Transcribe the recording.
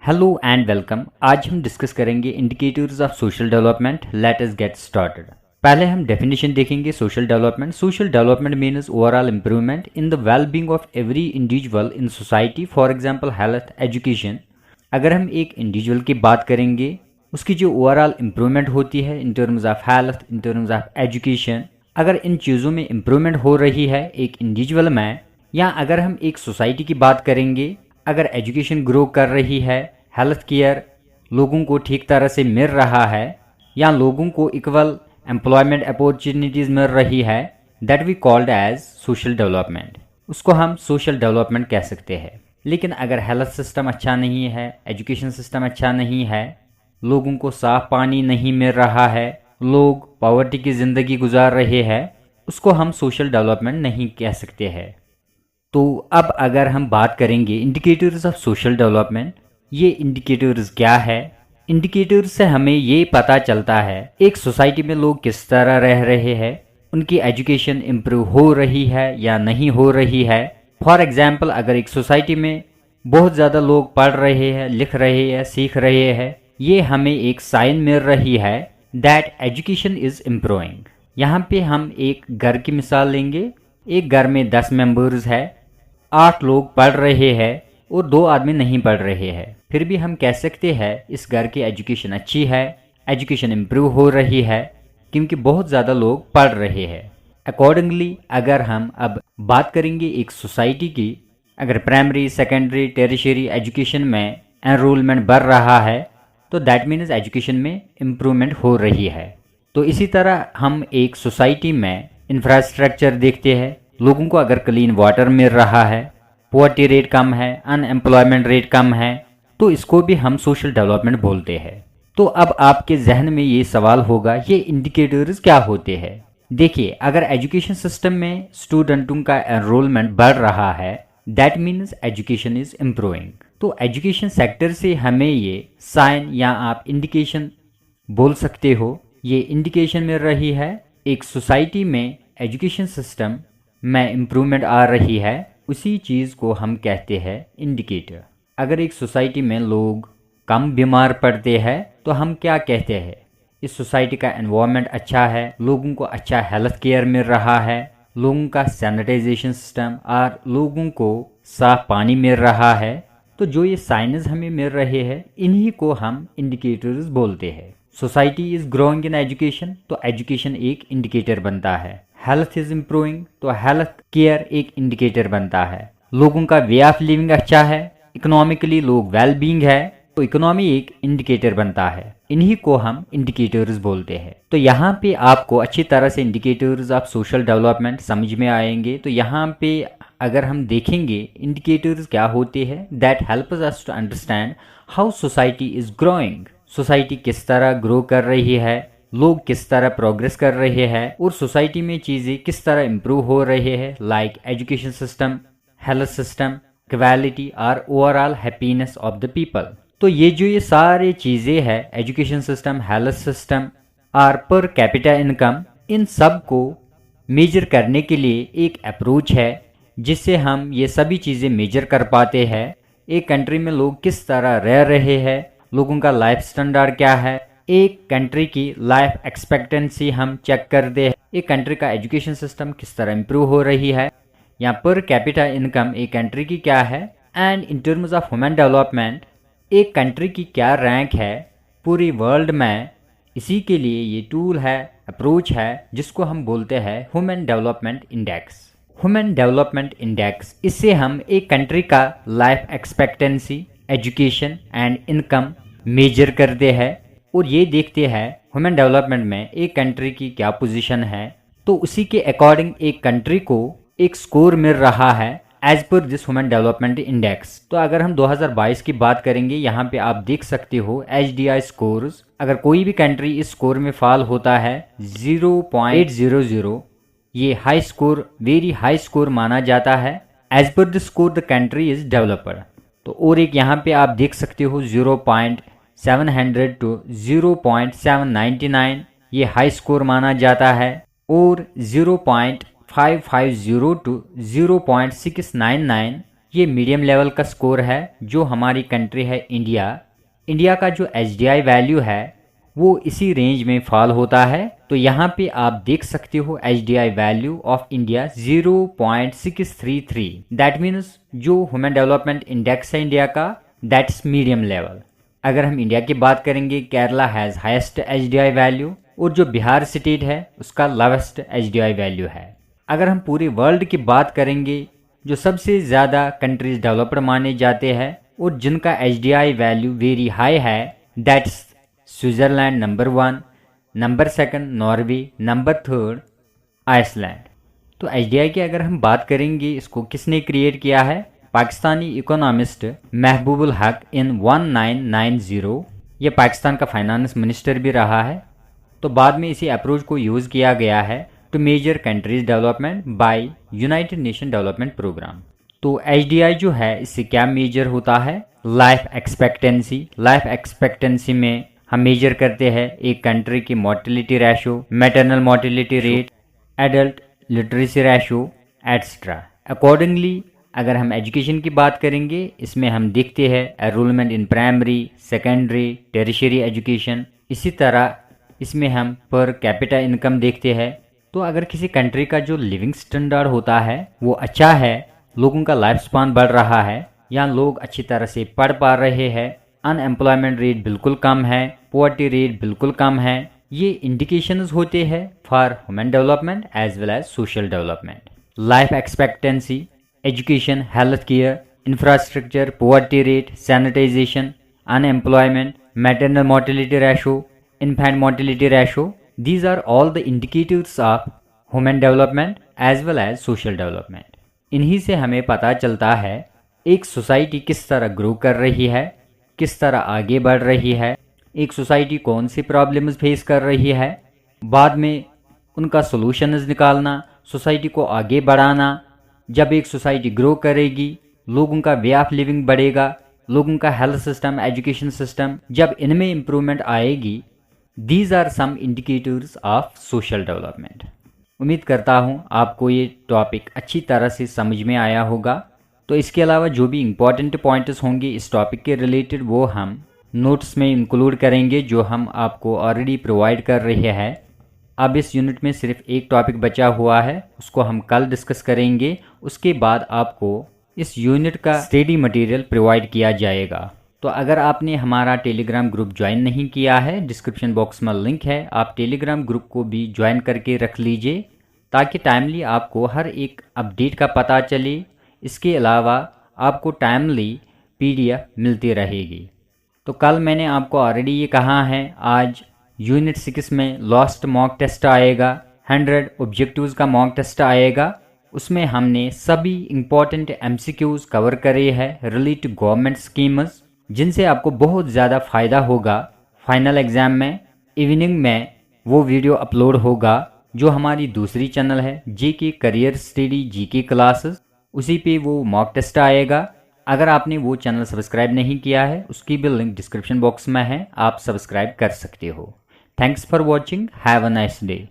Hello and welcome. आज हम discuss करेंगे indicators of social development. Let us get started. पहले हम डेफिनेशन देखेंगे social development. Social development means overall improvement in the well being of every individual in society, for example health, education. अगर हम एक individual की बात करेंगे, उसकी जो ओवरऑल इंप्रूवमेंट होती है in terms of health, in terms of education, अगर इन चीज़ों में इंप्रूवमेंट हो रही है एक इंडिविजुअल में, या अगर हम एक सोसाइटी की बात करेंगे, अगर एजुकेशन ग्रो कर रही है, हेल्थ केयर लोगों को ठीक तरह से मिल रहा है, या लोगों को इक्वल एम्प्लॉयमेंट अपॉर्चुनिटीज़ मिल रही है, that we called as social development. उसको हम सोशल डेवलपमेंट कह सकते हैं। लेकिन अगर हेल्थ सिस्टम अच्छा नहीं है, एजुकेशन सिस्टम अच्छा नहीं है, लोगों को साफ पानी नहीं मिल रहा है, लोग पॉवर्टी की ज़िंदगी गुजार रहे हैं, उसको हम सोशल डेवलपमेंट नहीं कह सकते हैं। तो अब अगर हम बात करेंगे इंडिकेटर्स ऑफ सोशल डेवलपमेंट, ये इंडिकेटर्स क्या है? इंडिकेटर्स से हमें ये पता चलता है एक सोसाइटी में लोग किस तरह रह रहे हैं, उनकी एजुकेशन इम्प्रूव हो रही है या नहीं हो रही है। फॉर एग्जाम्पल, अगर एक सोसाइटी में बहुत ज़्यादा लोग पढ़ रहे हैं, लिख रहे हैं, सीख रहे हैं, ये हमें एक साइन मिल रही है दैट एजुकेशन इज़ इम्प्रूविंग। यहाँ पे हम एक घर की मिसाल लेंगे। एक घर में 10 मेंबर्स है, 8 लोग पढ़ रहे हैं और 2 आदमी नहीं पढ़ रहे हैं। फिर भी हम कह सकते हैं इस घर की एजुकेशन अच्छी है, एजुकेशन इम्प्रूव हो रही है, क्योंकि बहुत ज़्यादा लोग पढ़ रहे हैं। अकॉर्डिंगली अगर हम अब बात करेंगे एक सोसाइटी की, अगर प्राइमरी, सेकेंडरी, टेरिशरी एजुकेशन में एनरोलमेंट बढ़ रहा है, तो दैट मीन्स एजुकेशन में इम्प्रूवमेंट हो रही है। तो इसी तरह हम एक सोसाइटी में इंफ्रास्ट्रक्चर देखते हैं। लोगों को अगर क्लीन वाटर मिल रहा है, पॉवर्टी रेट कम है, अनएम्प्लॉयमेंट रेट कम है, तो इसको भी हम सोशल डेवलपमेंट बोलते हैं। तो अब आपके जहन में ये सवाल होगा, ये इंडिकेटर्स क्या होते हैं? देखिए, अगर एजुकेशन सिस्टम में स्टूडेंटों का एनरोलमेंट बढ़ रहा है, that means education is improving. तो एजुकेशन सेक्टर से हमें ये साइन या आप इंडिकेशन बोल सकते हो, ये इंडिकेशन मिल रही है एक सोसाइटी में एजुकेशन सिस्टम में इम्प्रूवमेंट आ रही है। उसी चीज़ को हम कहते हैं इंडिकेटर। अगर एक सोसाइटी में लोग कम बीमार पड़ते हैं, तो हम क्या कहते हैं? इस सोसाइटी का एनवायरनमेंट अच्छा है, लोगों को अच्छा हेल्थ केयर मिल रहा है, लोगों का सैनिटाइजेशन सिस्टम और लोगों को साफ पानी मिल रहा है। तो जो ये साइंस हमें मिल रहे हैं, इन्हीं को हम इंडिकेटर्स बोलते हैं। Society is growing in education, तो एजुकेशन एक इंडिकेटर बनता है। हेल्थ इज इम्प्रूविंग, तो हेल्थ केयर एक इंडिकेटर बनता है। लोगों का वे ऑफ लिविंग अच्छा है, इकोनॉमिकली लोग वेल बीइंग है, तो इकोनॉमी एक इंडिकेटर बनता है। इन्हीं को हम इंडिकेटर्स बोलते हैं। तो यहाँ पे आपको अच्छी तरह से इंडिकेटर्स ऑफ सोशल डेवलपमेंट समझ में आएंगे। तो यहाँ पे अगर हम देखेंगे इंडिकेटर्स क्या होते हैं, that help us to understand how society is growing. Society किस तरह ग्रो कर रही है, लोग किस तरह प्रोग्रेस कर रहे हैं, और सोसाइटी में चीज़ें किस तरह इम्प्रूव हो रहे हैं, like education system, health system, quality और overall happiness of the people. तो ये सारी चीज़ें हैं, एजुकेशन सिस्टम, हेल्थ सिस्टम और पर कैपिटा इनकम, इन सब को मेजर करने के लिए एक अप्रोच है जिससे हम ये सभी चीज़ें मेजर कर पाते हैं। एक कंट्री में लोग किस तरह रह रहे हैं, लोगों का लाइफ स्टैंडर्ड क्या है, एक कंट्री की लाइफ एक्सपेक्टेंसी हम चेक करते हैं, एक कंट्री का एजुकेशन सिस्टम किस तरह इम्प्रूव हो रही है, या पर कैपिटा इनकम एक कंट्री की क्या है, and in terms of human development एक कंट्री की क्या रैंक है पूरी वर्ल्ड में। इसी के लिए ये टूल है, अप्रोच है, जिसको हम बोलते हैं human development index. Human development index, इससे हम एक कंट्री का life expectancy, education and income measure करते हैं, और ये देखते हैं ह्यूमन डेवलपमेंट में एक कंट्री की क्या पोजीशन है। तो उसी के अकॉर्डिंग एक कंट्री को एक स्कोर मिल रहा है एज पर दिस ह्यूमन डेवलपमेंट इंडेक्स। तो अगर हम 2022 की बात करेंगे, यहाँ पे आप देख सकते हो HDI स्कोर्स। अगर कोई भी कंट्री इस स्कोर में फॉल होता है 0.800, ये high score, very high score माना जाता है। As per the score the country is developed. तो और एक यहाँ पे आप देख सकते हो 0.700 टू 0.799, ये हाई स्कोर माना जाता है, और 0.550 टू 0.699 ये मीडियम लेवल का स्कोर है। जो हमारी कंट्री है इंडिया का जो HDI वैल्यू है वो इसी रेंज में फॉल होता है। तो यहाँ पे आप देख सकते हो HDI value of India 0.633। That means जो ह्यूमन डेवलपमेंट इंडेक्स है इंडिया का, दैट्स मीडियम लेवल। अगर हम इंडिया की बात करेंगे, Kerala has highest HDI value और जो बिहार स्टेट है उसका लोवेस्ट HDI वैल्यू है। अगर हम पूरे वर्ल्ड की बात करेंगे, जो सबसे ज़्यादा कंट्रीज डेवलप्ड माने जाते हैं और जिनका HDI वैल्यू वेरी हाई है, that's Switzerland number 1, number 2 Norway, number 3 Iceland. तो HDI की अगर हम बात करेंगे, इसको किसने क्रिएट किया है? पाकिस्तानी इकोनॉमिस्ट महबूबुल हक इन 1990। ये पाकिस्तान का फाइनेंस मिनिस्टर भी रहा है। तो बाद में इसी अप्रोच को यूज़ किया गया है to measure countries development by United Nation development programme. तो HDI जो है इससे क्या मेजर होता है? Life expectancy. लाइफ एक्सपेक्टेंसी में हम मेजर करते हैं एक कंट्री की mortality ratio, maternal mortality rate, adult literacy ratio etcetera. Accordingly अगर हम एजुकेशन की बात करेंगे, इसमें हम देखते हैं enrolment in primary, secondary, tertiary education. इसी तरह इसमें हम पर कैपिटा इनकम देखते हैं। तो अगर किसी कंट्री का जो लिविंग स्टैंडर्ड होता है वो अच्छा है, लोगों का लाइफ स्पान बढ़ रहा है, या लोग अच्छी तरह से पढ़ पा रहे हैं, अनएम्प्लॉयमेंट रेट बिल्कुल कम है, पॉवर्टी रेट बिल्कुल कम है, ये इंडिकेशंस होते हैं for human development as well as social development. Life expectancy, education, health care, infrastructure, poverty rate, sanitisation, unemployment, maternal mortality ratio, infant mortality ratio, these are all the indicators of human development as well as social development. इन्हीं से हमें पता चलता है एक society किस तरह grow कर रही है, किस तरह आगे बढ़ रही है, एक सोसाइटी कौन सी प्रॉब्लम्स फेस कर रही है, बाद में उनका सॉल्यूशंस निकालना, सोसाइटी को आगे बढ़ाना। जब एक सोसाइटी ग्रो करेगी, लोगों का वे ऑफ लिविंग बढ़ेगा, लोगों का हेल्थ सिस्टम, एजुकेशन सिस्टम, जब इनमें इम्प्रूवमेंट आएगी, These are some indicators of social development. उम्मीद करता हूँ आपको ये टॉपिक अच्छी तरह से समझ में आया होगा। तो इसके अलावा जो भी इम्पॉर्टेंट पॉइंट्स होंगे इस टॉपिक के रिलेटेड वो हम नोट्स में इंक्लूड करेंगे, जो हम आपको ऑलरेडी प्रोवाइड कर रहे हैं। अब इस यूनिट में सिर्फ एक टॉपिक बचा हुआ है, उसको हम कल डिस्कस करेंगे। उसके बाद आपको इस यूनिट का स्टडी मटेरियल प्रोवाइड किया जाएगा। तो अगर आपने हमारा टेलीग्राम ग्रुप ज्वाइन नहीं किया है, डिस्क्रिप्शन बॉक्स में लिंक है, आप टेलीग्राम ग्रुप को भी ज्वाइन करके रख लीजिए ताकि टाइमली आपको हर एक अपडेट का पता चले। इसके अलावा आपको टाइमली PDF मिलती रहेगी। तो कल मैंने आपको ऑलरेडी ये कहा है, आज यूनिट 6 में लास्ट मॉक टेस्ट आएगा, 100 ऑब्जेक्टिव्स का मॉक टेस्ट आएगा। उसमें हमने सभी इम्पॉर्टेंट MCQs कवर करे हैं रिलेटेड गवर्नमेंट स्कीम्स, जिनसे आपको बहुत ज़्यादा फ़ायदा होगा फाइनल एग्ज़ाम में। इवनिंग में वो वीडियो अपलोड होगा जो हमारी दूसरी चैनल है JK career study GK classes, उसी पे वो मॉक टेस्ट आएगा। अगर आपने वो चैनल सब्सक्राइब नहीं किया है, उसकी भी लिंक डिस्क्रिप्शन बॉक्स में है, आप सब्सक्राइब कर सकते हो। Thanks for watching, have a nice day.